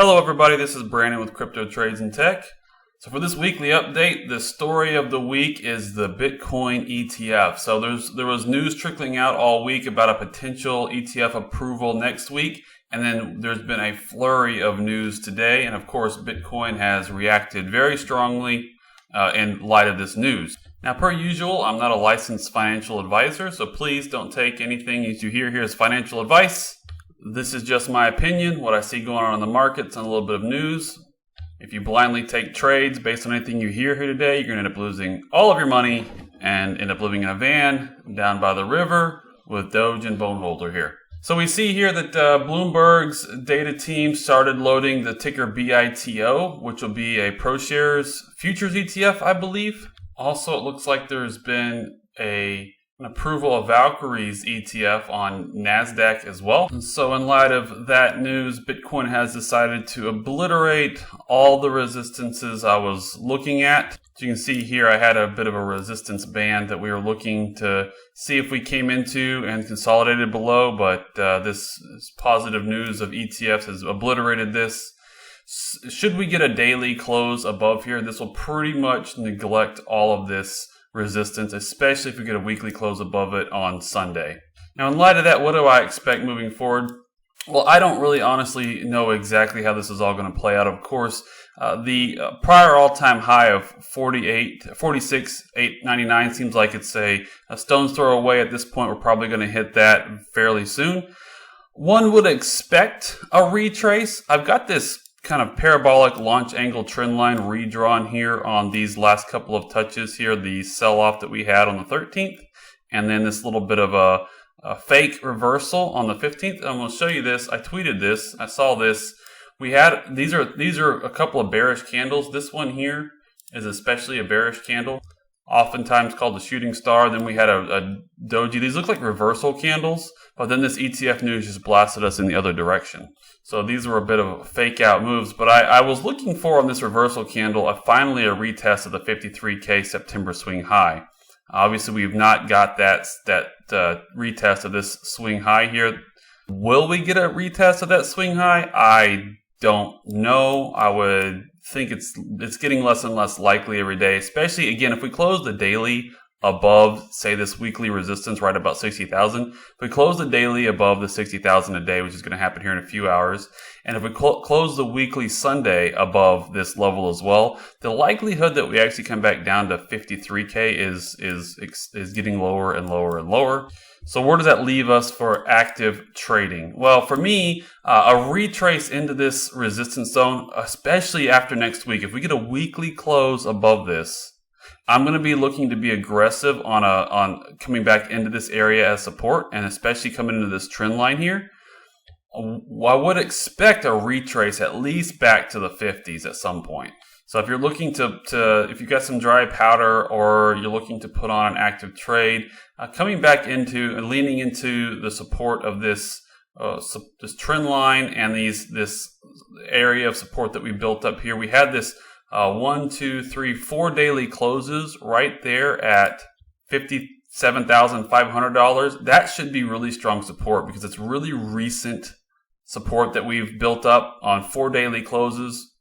Hello everybody, this is Brandon with Crypto Trades and Tech. So for this weekly update, the story of the week is the Bitcoin ETF. So there was news trickling out all week about a potential ETF approval next week, and then there's been a flurry of news today, and of course Bitcoin has reacted very strongly in light of this news. Now, per usual, I'm not a licensed financial advisor, so please don't take anything that you hear here as financial advice. This is just my opinion, what I see going on in the markets, and a little bit of news. If you blindly take trades based on anything you hear here today, you're going to end up losing all of your money and end up living in a van down by the river with Doge and Boneholder here. So we see here that Bloomberg's data team started loading the ticker BITO, which will be a ProShares futures ETF, I believe. Also, it looks like there's been an approval of Valkyrie's ETF on NASDAQ as well. And so in light of that news, Bitcoin has decided to obliterate all the resistances I was looking at. As you can see here, I had a bit of a resistance band that we were looking to see if we came into and consolidated below, but this positive news of ETFs has obliterated this. Should we get a daily close above here, this will pretty much neglect all of this resistance, especially if we get a weekly close above it on Sunday. Now, in light of that, what do I expect moving forward? Well, I don't really honestly know exactly how this is all going to play out. Of course, the prior all-time high of 46,899 seems like it's a stone's throw away at this point. We're probably going to hit that fairly soon. One would expect a retrace. I've got this kind of parabolic launch angle trend line redrawn here on these last couple of touches here, the sell-off that we had on the 13th, and then this little bit of a fake reversal on the 15th. I'm going to show you this. I tweeted this. I saw this. We had these are a couple of bearish candles. This one here is especially a bearish candle, oftentimes called the shooting star. Then we had a doji. These look like reversal candles, but then this ETF news just blasted us in the other direction. So these were a bit of fake out moves, but I was looking for on this reversal candle finally a retest of the 53K September swing high. Obviously, we've not got that retest of this swing high here. Will we get a retest of that swing high? I don't know. I would think it's getting less and less likely every day, especially, again, if we close the daily above, say, this weekly resistance right about 60,000. If we close the daily above the 60,000 a day, which is going to happen here in a few hours, and if we close the weekly Sunday above this level as well, the likelihood that we actually come back down to 53K is getting lower and lower and lower. So where does that leave us for active trading? Well, for me, a retrace into this resistance zone, especially after next week, if we get a weekly close above this, I'm going to be looking to be aggressive on coming back into this area as support, and especially coming into this trend line here. I would expect a retrace at least back to the 50s at some point. So if you're looking if you've got some dry powder or you're looking to put on an active trade, coming back into and leaning into the support of this trend line and this area of support that we built up here. We had this 4 daily closes right there at $57,500. That should be really strong support because it's really recent support that we've built up on 4 daily closes,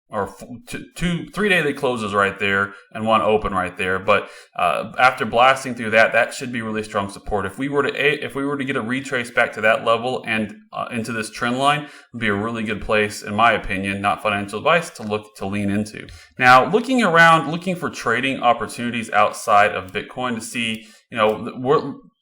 or 3 daily closes right there and 1 open right there. But after blasting through that should be really strong support. If we were to get a retrace back to that level and into this trend line, would be a really good place, in my opinion, not financial advice, to lean into. Now, looking around, looking for trading opportunities outside of Bitcoin to see,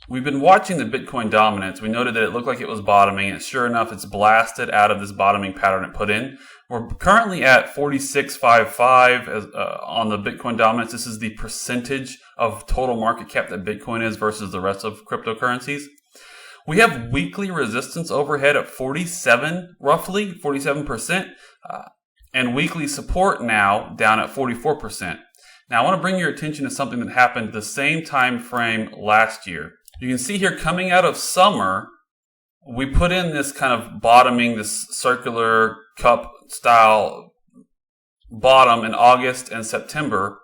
we've been watching the Bitcoin dominance. We noted that it looked like it was bottoming, and sure enough, it's blasted out of this bottoming pattern it put in. We're currently at 46.55 on the Bitcoin dominance. This is the percentage of total market cap that Bitcoin is versus the rest of cryptocurrencies. We have weekly resistance overhead at 47%, and weekly support now down at 44%. Now, I want to bring your attention to something that happened the same time frame last year. You can see here, coming out of summer, we put in this kind of bottoming, this circular cup style bottom in August and September.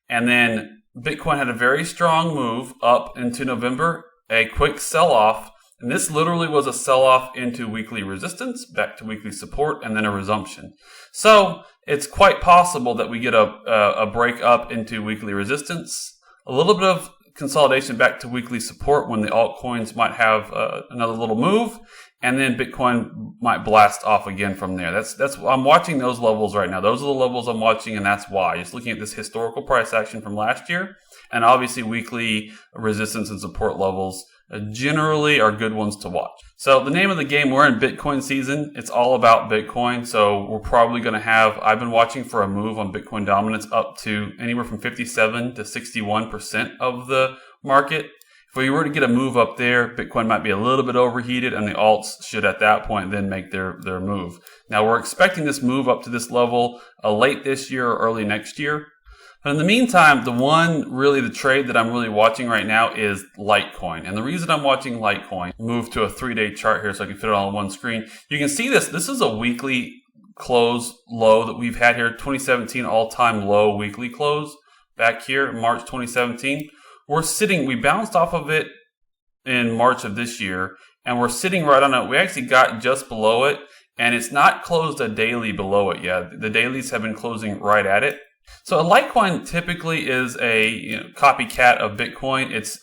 And then Bitcoin had a very strong move up into November, a quick sell-off, And this literally was a sell-off into weekly resistance, back to weekly support, and then a resumption. So it's quite possible that we get a break up into weekly resistance, a little bit of consolidation back to weekly support when the altcoins might have another little move, and then Bitcoin might blast off again from there. That's I'm watching those levels right now. Those are the levels I'm watching, and that's why. Just looking at this historical price action from last year, and obviously weekly resistance and support levels generally are good ones to watch. So the name of the game, we're in Bitcoin season. It's all about Bitcoin. So we're probably going to have, I've been watching for a move on Bitcoin dominance up to anywhere from 57 to 61% of the market. If we were to get a move up there, Bitcoin might be a little bit overheated, and the alts should at that point then make their move. Now we're expecting this move up to this level late this year or early next year. But in the meantime, the trade that I'm really watching right now is Litecoin. And the reason I'm watching Litecoin, move to a 3-day chart here so I can fit it all on one screen. You can see this. This is a weekly close low that we've had here, 2017 all-time low weekly close back here, March 2017. We bounced off of it in March of this year, and we're sitting right on it. We actually got just below it, and it's not closed a daily below it yet. The dailies have been closing right at it. So a Litecoin typically is a copycat of Bitcoin. It's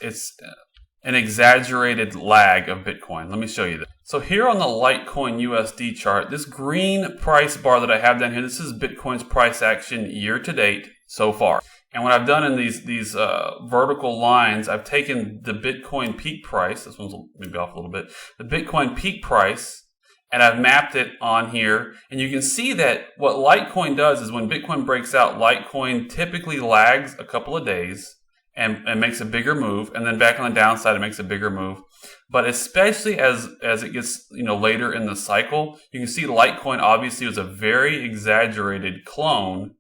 an exaggerated lag of Bitcoin. Let me show you this. So here on the Litecoin USD chart, this green price bar that I have down here, this is Bitcoin's price action year to date so far. And what I've done in these vertical lines, I've taken the Bitcoin peak price. This one's maybe off a little bit. The Bitcoin peak price, and I've mapped it on here. And you can see that what Litecoin does is when Bitcoin breaks out, Litecoin typically lags a couple of days and makes a bigger move. And then back on the downside, it makes a bigger move. But especially as it gets later in the cycle, you can see Litecoin obviously was a very exaggerated clone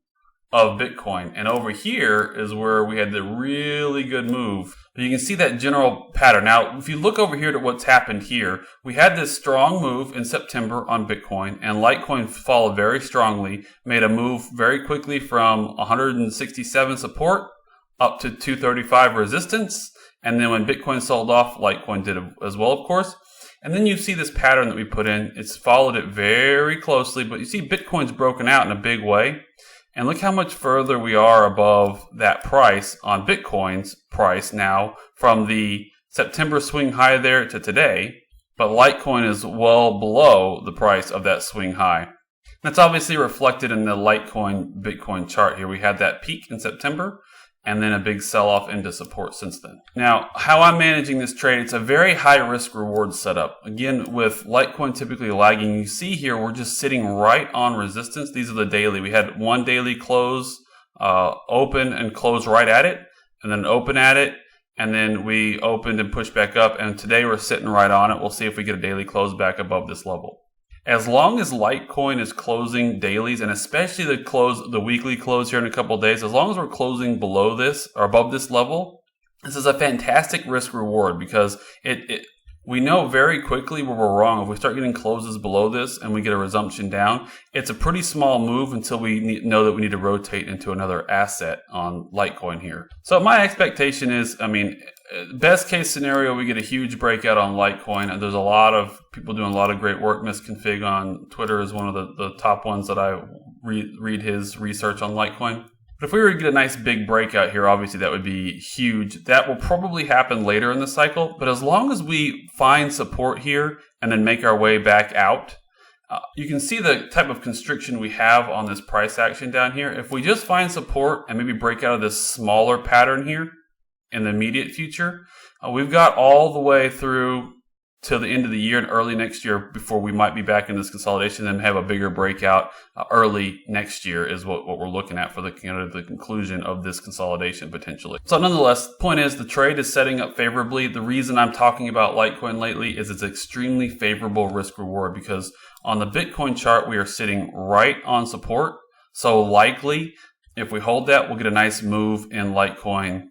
of Bitcoin. And over here is where we had the really good move. But you can see that general pattern. Now, if you look over here to what's happened here, we had this strong move in September on Bitcoin, and Litecoin followed very strongly, made a move very quickly from 167 support up to 235 resistance. And then when Bitcoin sold off, Litecoin did as well, of course. And then you see this pattern that we put in. It's followed it very closely, but you see Bitcoin's broken out in a big way. And look how much further we are above that price on Bitcoin's price now from the September swing high there to today. But Litecoin is well below the price of that swing high. That's obviously reflected in the Litecoin Bitcoin chart here. We had that peak in September and then a big sell-off into support since then. Now, how I'm managing this trade, it's a very high risk reward setup. Again, with Litecoin typically lagging, you see here we're just sitting right on resistance. These are the daily. We had one daily close, open and close right at it, and then open at it, and then we opened and pushed back up, and today we're sitting right on it. We'll see if we get a daily close back above this level. As long as Litecoin is closing dailies, and especially the weekly close here in a couple of days, as long as we're closing below this or above this level, this is a fantastic risk reward because we know very quickly where we're wrong. If we start getting closes below this and we get a resumption down, it's a pretty small move until we know that we need to rotate into another asset on Litecoin here. So my expectation is, best case scenario, we get a huge breakout on Litecoin. And there's a lot of people doing a lot of great work. Misconfig on Twitter is one of the top ones that I read his research on Litecoin. But if we were to get a nice big breakout here, obviously that would be huge. That will probably happen later in the cycle. But as long as we find support here and then make our way back out, you can see the type of constriction we have on this price action down here. If we just find support and maybe break out of this smaller pattern here in the immediate future, we've got all the way through till the end of the year and early next year before we might be back in this consolidation and have a bigger breakout early next year is what we're looking at for the conclusion of this consolidation potentially. So nonetheless, the point is the trade is setting up favorably. The reason I'm talking about Litecoin lately is it's extremely favorable risk reward because on the Bitcoin chart, we are sitting right on support. So likely if we hold that, we'll get a nice move in Litecoin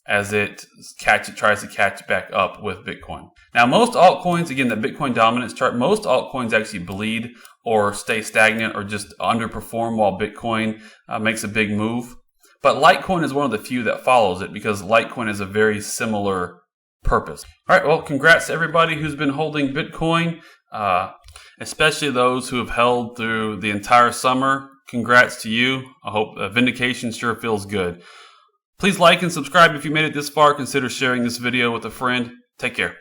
as it tries to catch back up with Bitcoin. Now, most altcoins, again, the Bitcoin dominance chart, most altcoins actually bleed or stay stagnant or just underperform while Bitcoin makes a big move. But Litecoin is one of the few that follows it because Litecoin is a very similar purpose. All right, well, congrats to everybody who's been holding Bitcoin, especially those who have held through the entire summer. Congrats to you. I hope vindication sure feels good. Please like and subscribe if you made it this far. Consider sharing this video with a friend. Take care.